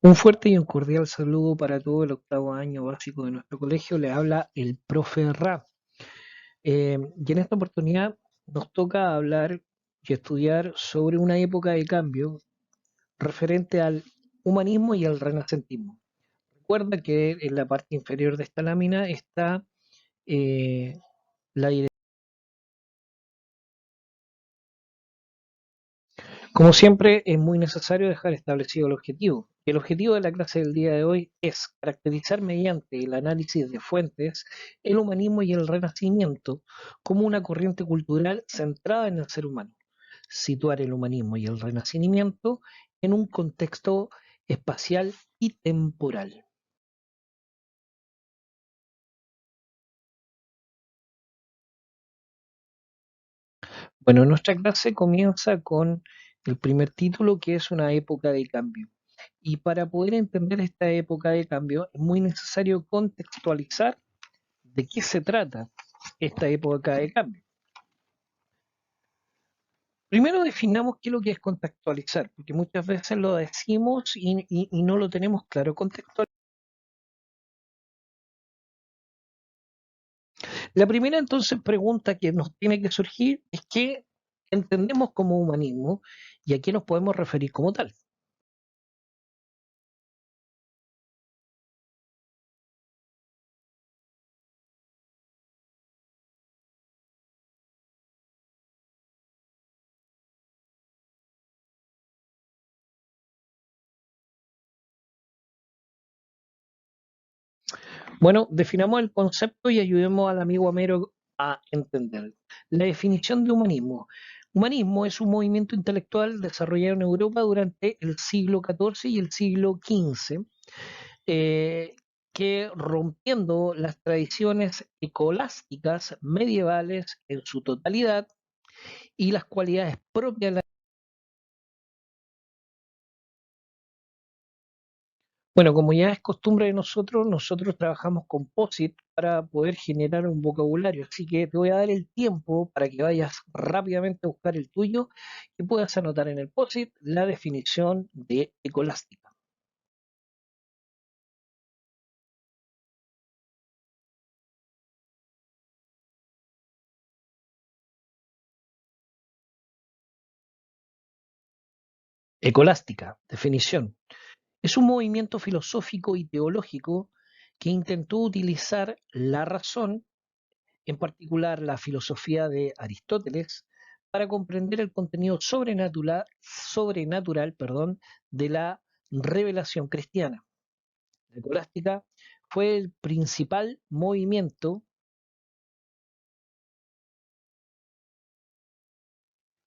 Un fuerte y un cordial saludo para todo el octavo año básico de nuestro colegio. Le habla el profe Ra. Y en esta oportunidad nos toca hablar y estudiar sobre una época de cambio referente al humanismo y al renacentismo. Recuerda que en la parte inferior de esta lámina está la dirección. Como siempre, es muy necesario dejar establecido el objetivo. El objetivo de la clase del día de hoy es caracterizar mediante el análisis de fuentes el humanismo y el renacimiento como una corriente cultural centrada en el ser humano. Situar el humanismo y el renacimiento en un contexto espacial y temporal. Bueno, nuestra clase comienza con el primer título, que es una época de cambio. Y para poder entender esta época de cambio es muy necesario contextualizar de qué se trata esta época de cambio. Primero definamos qué es lo que es contextualizar, porque muchas veces lo decimos y no lo tenemos claro. La primera entonces pregunta que nos tiene que surgir es qué entendemos como humanismo y a qué nos podemos referir como tal. Bueno, definamos el concepto y ayudemos al amigo Amero a entender. La definición de humanismo. Humanismo es un movimiento intelectual desarrollado en Europa durante el siglo XIV y el siglo XV, eh, que rompiendo las tradiciones escolásticas medievales en su totalidad y las cualidades propias de la... Bueno, como ya es costumbre de nosotros, nosotros trabajamos con POSIT para poder generar un vocabulario. Así que te voy a dar el tiempo para que vayas rápidamente a buscar el tuyo y puedas anotar en el POSIT la definición de ecolástica. Ecolástica, definición. Es un movimiento filosófico y teológico que intentó utilizar la razón, en particular la filosofía de Aristóteles, para comprender el contenido sobrenatural, perdón, de la revelación cristiana. La escolástica fue el principal movimiento.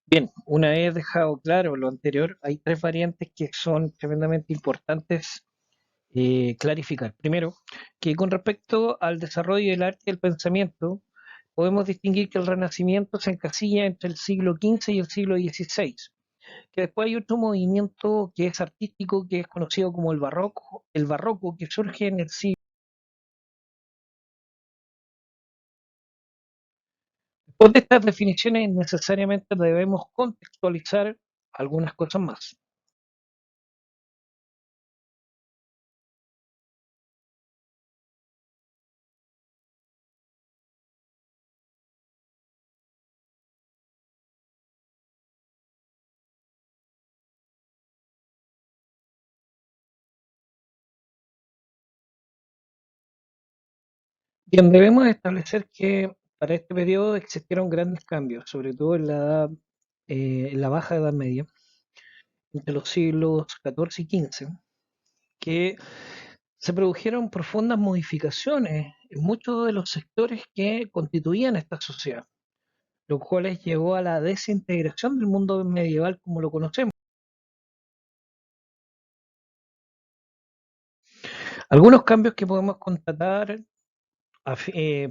Bien, una vez dejado claro lo anterior, hay tres variantes que son tremendamente importantes clarificar. Primero, que con respecto al desarrollo del arte y el pensamiento, podemos distinguir que el Renacimiento se encasilla entre el siglo XV y el siglo XVI, que después hay otro movimiento que es artístico, que es conocido como el barroco que surge en el siglo. Después de estas definiciones, necesariamente debemos contextualizar algunas cosas más. Bien, debemos establecer que para este periodo existieron grandes cambios, sobre todo en la baja Edad Media, entre los siglos XIV y XV, que se produjeron profundas modificaciones en muchos de los sectores que constituían esta sociedad, lo cual llevó a la desintegración del mundo medieval como lo conocemos. Algunos cambios que podemos constatar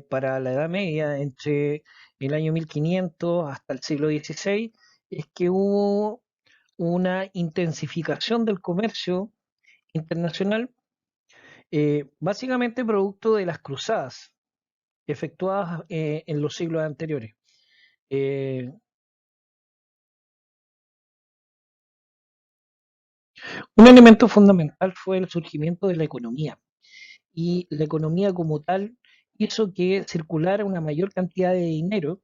para la Edad Media, entre el año 1500 hasta el siglo XVI, es que hubo una intensificación del comercio internacional, básicamente producto de las cruzadas efectuadas en los siglos anteriores. Eh, Un elemento fundamental fue el surgimiento de la economía, y la economía como tal hizo que circulara una mayor cantidad de dinero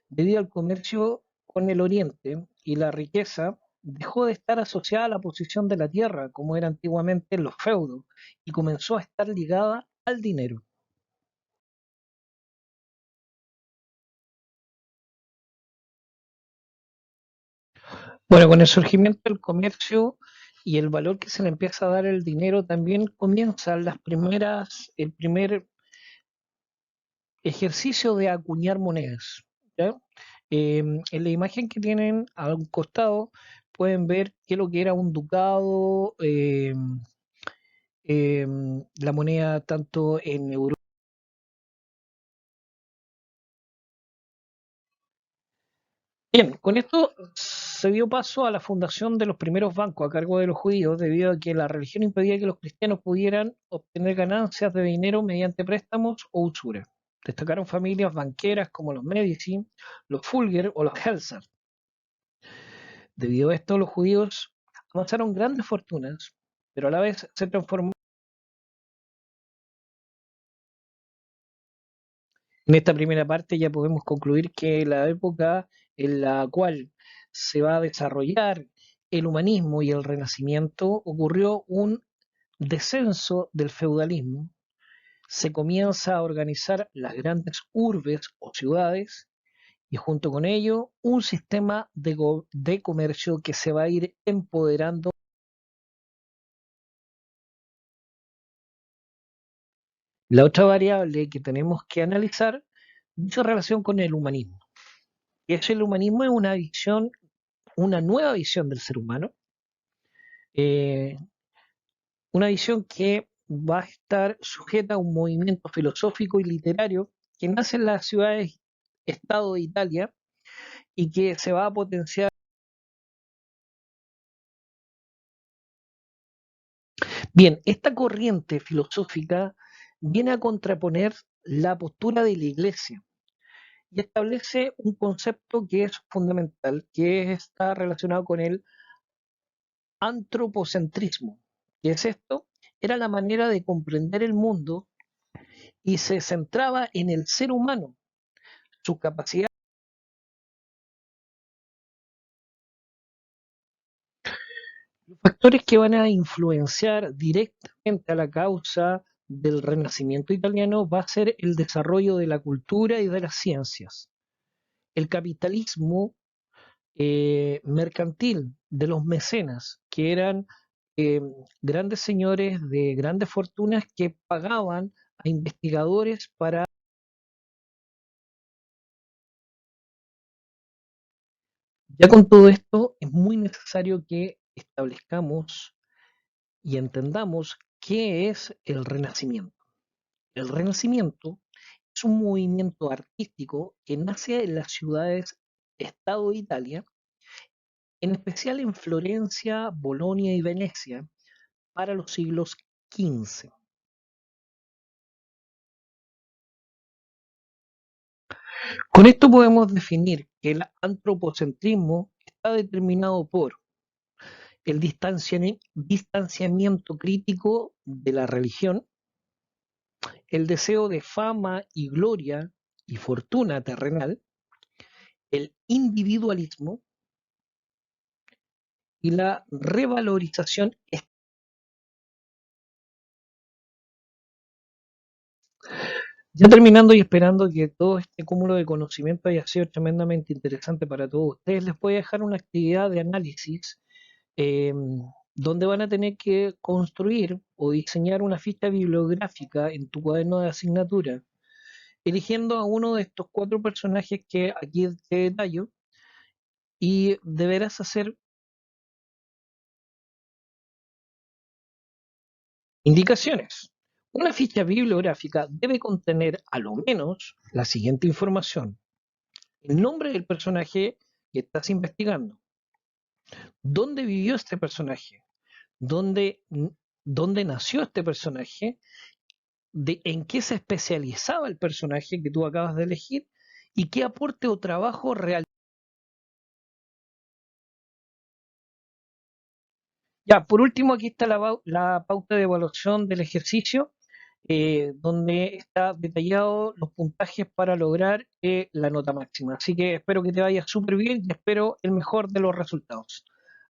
debido al comercio con el Oriente, y la riqueza dejó de estar asociada a la posición de la tierra, como era antiguamente en los feudos, y comenzó a estar ligada al dinero. Bueno, con el surgimiento del comercio y el valor que se le empieza a dar al dinero, también comienzan el primer ejercicio de acuñar monedas. ¿Ya? En la imagen que tienen a un costado pueden ver qué es lo que era un ducado, la moneda tanto en Europa. Bien, con esto se dio paso a la fundación de los primeros bancos a cargo de los judíos, debido a que la religión impedía que los cristianos pudieran obtener ganancias de dinero mediante préstamos o usura. Destacaron familias banqueras como los Medici, los Fulger o los Helser. Debido a esto, los judíos amasaron grandes fortunas, pero a la vez se transformó. En esta primera parte ya podemos concluir que la época en la cual se va a desarrollar el humanismo y el renacimiento ocurrió un descenso del feudalismo, se comienza a organizar las grandes urbes o ciudades, y junto con ello un sistema de comercio que se va a ir empoderando. La otra variable que tenemos que analizar dice relación con el humanismo. Y es el humanismo es una visión, una nueva visión del ser humano, eh, una visión que va a estar sujeta a un movimiento filosófico y literario que nace en las ciudades Estado de Italia y que se va a potenciar. Bien, esta corriente filosófica viene a contraponer la postura de la Iglesia y establece un concepto que es fundamental, que está relacionado con el antropocentrismo. ¿Qué es esto? Era la manera de comprender el mundo y se centraba en el ser humano, su capacidad. Los factores que van a influenciar directamente a la causa del Renacimiento italiano va a ser el desarrollo de la cultura y de las ciencias. El capitalismo mercantil de los mecenas, que eran eh, grandes señores de grandes fortunas que pagaban a investigadores para. Ya con todo esto, es muy necesario que establezcamos y entendamos qué es el Renacimiento. El Renacimiento es un movimiento artístico que nace en las ciudades Estado de Italia, en especial en Florencia, Bolonia y Venecia, para los siglos XV. Con esto podemos definir que el antropocentrismo está determinado por el distanciamiento crítico de la religión, el deseo de fama y gloria y fortuna terrenal, el individualismo y la revalorización. Ya terminando y esperando que todo este cúmulo de conocimiento haya sido tremendamente interesante para todos ustedes, les voy a dejar una actividad de análisis eh, donde van a tener que construir o diseñar una ficha bibliográfica en tu cuaderno de asignatura, eligiendo a uno de estos cuatro personajes que aquí te detallo, y deberás hacer indicaciones. Una ficha bibliográfica debe contener a lo menos la siguiente información: el nombre del personaje que estás investigando, dónde vivió este personaje, dónde, dónde nació este personaje, de en qué se especializaba el personaje que tú acabas de elegir y qué aporte o trabajo real. Ya, por último, aquí está la pauta de evaluación del ejercicio, donde está detallado los puntajes para lograr la nota máxima. Así que espero que te vaya súper bien y espero el mejor de los resultados.